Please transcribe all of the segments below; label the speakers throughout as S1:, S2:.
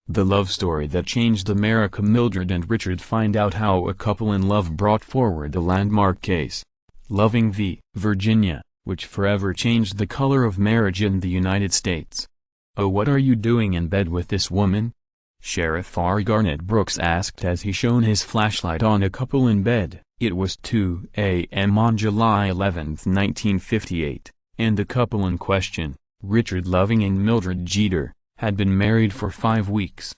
S1: The love story that changed America. Mildred and Richard find out how a couple in love brought forward the landmark case, Loving v. Virginia, which forever changed the color of marriage in the United States. "Oh, what are you doing in bed with this woman?" Sheriff R. Garnett Brooks asked as he shone his flashlight on a couple in bed. It was 2 a.m. on July 11, 1958, and the couple in question, Richard Loving and Mildred Jeter, had been married for 5 weeks.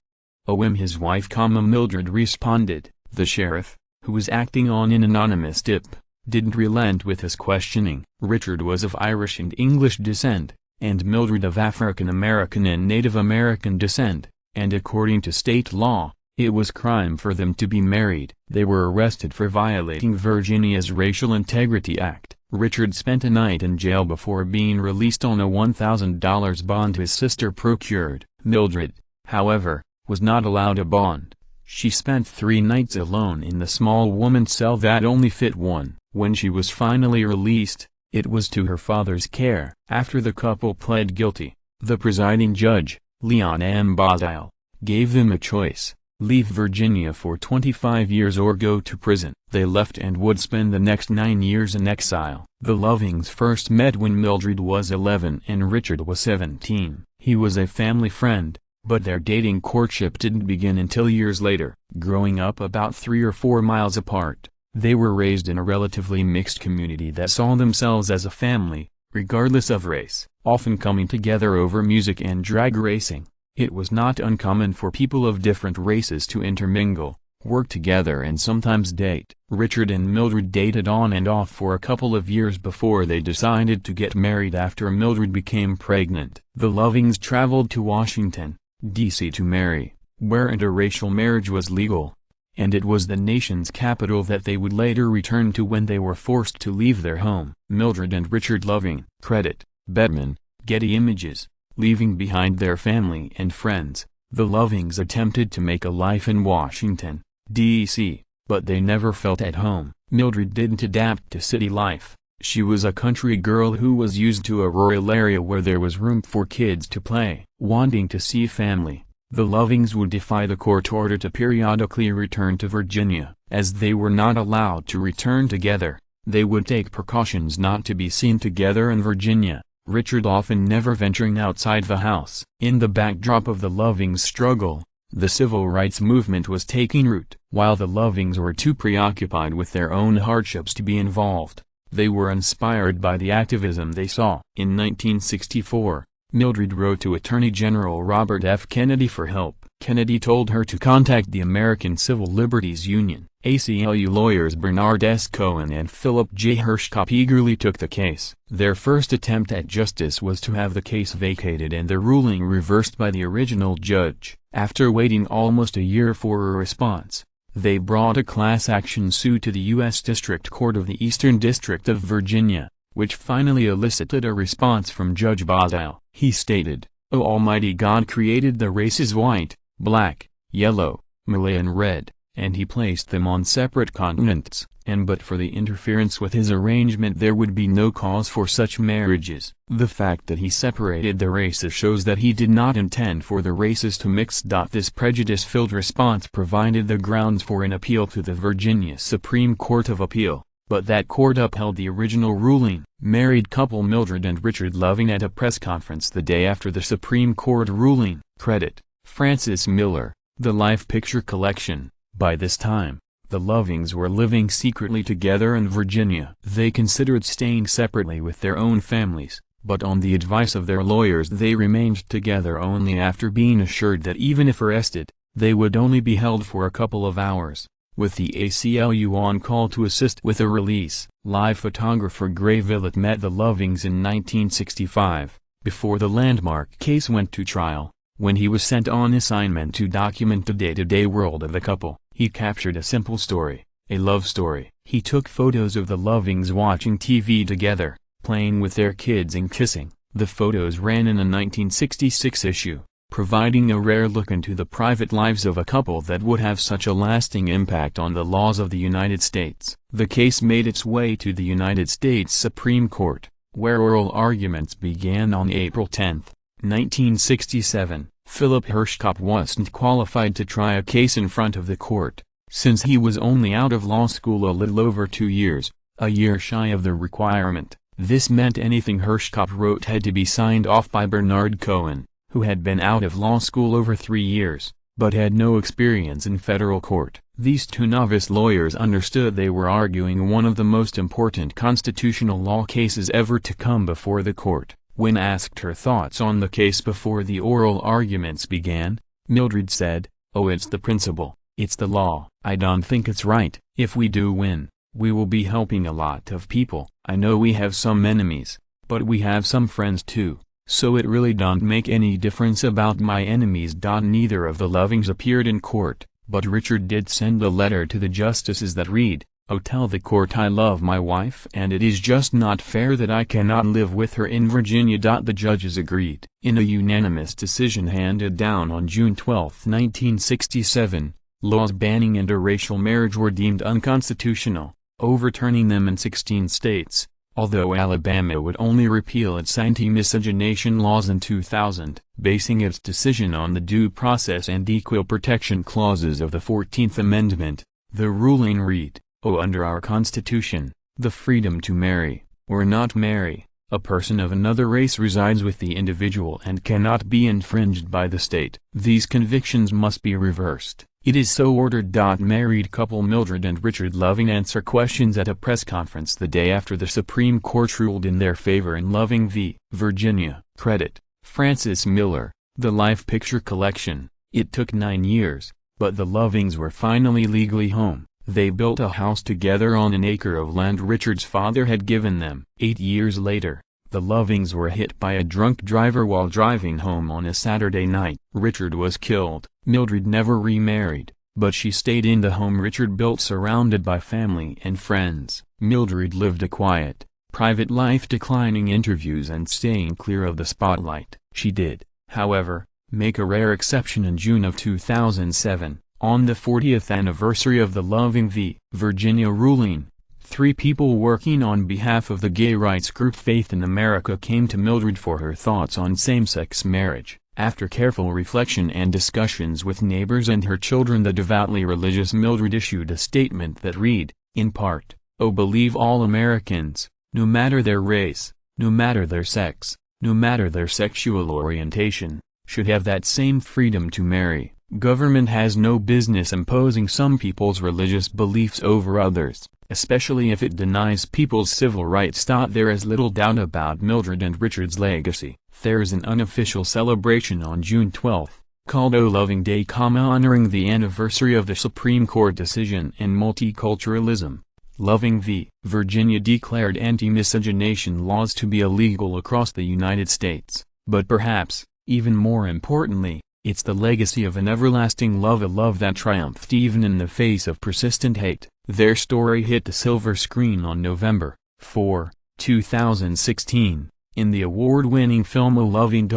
S1: "Oh, his wife, Mildred responded. The sheriff, who was acting on an anonymous tip, didn't relent with his questioning. Richard was of Irish and English descent, and Mildred of African American and Native American descent, and according to state law, it was crime for them to be married. They were arrested for violating Virginia's Racial Integrity Act. Richard spent a night in jail before being released on a $1,000 bond his sister procured. Mildred, however, was not allowed a bond. She spent 3 nights alone in the small woman's cell that only fit one. When she was finally released, it was to her father's care. After the couple pled guilty, the presiding judge, Leon M. Basile, gave them a choice: leave Virginia for 25 years or go to prison. They left and would spend the next 9 years in exile. The Lovings first met when Mildred was 11 and Richard was 17. He was a family friend, but their dating courtship didn't begin until years later. Growing up about 3 or 4 miles apart, they were raised in a relatively mixed community that saw themselves as a family, regardless of race, often coming together over music and drag racing. It was not uncommon for people of different races to intermingle, work together and sometimes date. Richard and Mildred dated on and off for a couple of years before they decided to get married after Mildred became pregnant. The Lovings traveled to Washington, D.C. to marry, where interracial marriage was legal, and it was the nation's capital that they would later return to when they were forced to leave their home. Mildred and Richard Loving. Credit: Bedman, Getty Images. Leaving behind their family and friends, the Lovings attempted to make a life in Washington, D.C., but they never felt at home. Mildred didn't adapt to city life. She was a country girl who was used to a rural area where there was room for kids to play. Wanting to see family, the Lovings would defy the court order to periodically return to Virginia. As they were not allowed to return together, they would take precautions not to be seen together in Virginia, Richard often never venturing outside the house. In the backdrop of the Lovings' struggle, the civil rights movement was taking root. While the Lovings were too preoccupied with their own hardships to be involved, they were inspired by the activism they saw. In 1964, Mildred wrote to Attorney General Robert F. Kennedy for help. Kennedy told her to contact the American Civil Liberties Union. ACLU lawyers Bernard S. Cohen and Philip J. Hirschkopf eagerly took the case. Their first attempt at justice was to have the case vacated and the ruling reversed by the original judge. After waiting almost a year for a response, they brought a class action suit to the U.S. District Court of the Eastern District of Virginia, which finally elicited a response from Judge Basile. He stated, "O Almighty God created the races white, black, yellow, Malay and red, and he placed them on separate continents, and but for the interference with his arrangement there would be no cause for such marriages." The fact that he separated the races shows that he did not intend for the races to mix. This prejudice-filled response provided the grounds for an appeal to the Virginia Supreme Court of Appeal, but that court upheld the original ruling. Married couple Mildred and Richard Loving at a press conference the day after the Supreme Court ruling. Credit: Francis Miller, The Life Picture Collection. By this time, the Lovings were living secretly together in Virginia. They considered staying separately with their own families, but on the advice of their lawyers they remained together only after being assured that even if arrested, they would only be held for a couple of hours, with the ACLU on call to assist with a release. Live photographer Gray Villett met the Lovings in 1965, before the landmark case went to trial. When he was sent on assignment to document the day-to-day world of the couple, he captured a simple story, a love story. He took photos of the Lovings watching TV together, playing with their kids and kissing. The photos ran in a 1966 issue, providing a rare look into the private lives of a couple that would have such a lasting impact on the laws of the United States. The case made its way to the United States Supreme Court, where oral arguments began on April 10, 1967. Philip Hirschkopf wasn't qualified to try a case in front of the court, since he was only out of law school a little over 2 years, a year shy of the requirement. This meant anything Hirschkopf wrote had to be signed off by Bernard Cohen, who had been out of law school over 3 years, but had no experience in federal court. These two novice lawyers understood they were arguing one of the most important constitutional law cases ever to come before the court. When asked her thoughts on the case before the oral arguments began, Mildred said, "Oh, it's the principle, it's the law. I don't think it's right. If we do win, we will be helping a lot of people. I know we have some enemies, but we have some friends too, so it really don't make any difference about my enemies." Neither of the Lovings appeared in court, but Richard did send a letter to the justices that read, "Oh, tell the court I love my wife and it is just not fair that I cannot live with her in Virginia." The judges agreed. In a unanimous decision handed down on June 12, 1967, laws banning interracial marriage were deemed unconstitutional, overturning them in 16 states, although Alabama would only repeal its anti-miscegenation laws in 2000, basing its decision on the Due Process and Equal Protection Clauses of the 14th Amendment. The ruling read, "Oh, under our Constitution, the freedom to marry, or not marry, a person of another race resides with the individual and cannot be infringed by the state. These convictions must be reversed. It is so ordered." Married couple Mildred and Richard Loving answer questions at a press conference the day after the Supreme Court ruled in their favor in Loving v. Virginia. Credit, Francis Miller, The Life Picture Collection. It took 9 years, but the Lovings were finally legally home. They built a house together on an acre of land Richard's father had given them. 8 years later, the Lovings were hit by a drunk driver while driving home on a Saturday night. Richard was killed. Mildred never remarried, but she stayed in the home Richard built surrounded by family and friends. Mildred lived a quiet, private life, declining interviews and staying clear of the spotlight. She did, however, make a rare exception in June of 2007. On the 40th anniversary of the Loving v. Virginia ruling, 3 people working on behalf of the gay rights group Faith in America came to Mildred for her thoughts on same-sex marriage. After careful reflection and discussions with neighbors and her children, the devoutly religious Mildred issued a statement that read, in part, "Oh, believe all Americans, no matter their race, no matter their sex, no matter their sexual orientation, should have that same freedom to marry. Government has no business imposing some people's religious beliefs over others, especially if it denies people's civil rights." There is little doubt about Mildred and Richard's legacy. There's an unofficial celebration on June 12, called O Loving Day, honoring the anniversary of the Supreme Court decision and multiculturalism. Loving v. Virginia declared anti-miscegenation laws to be illegal across the United States, but perhaps, even more importantly, it's the legacy of an everlasting love, a love that triumphed even in the face of persistent hate. Their story hit the silver screen on November 4, 2016, in the award-winning film O Loving.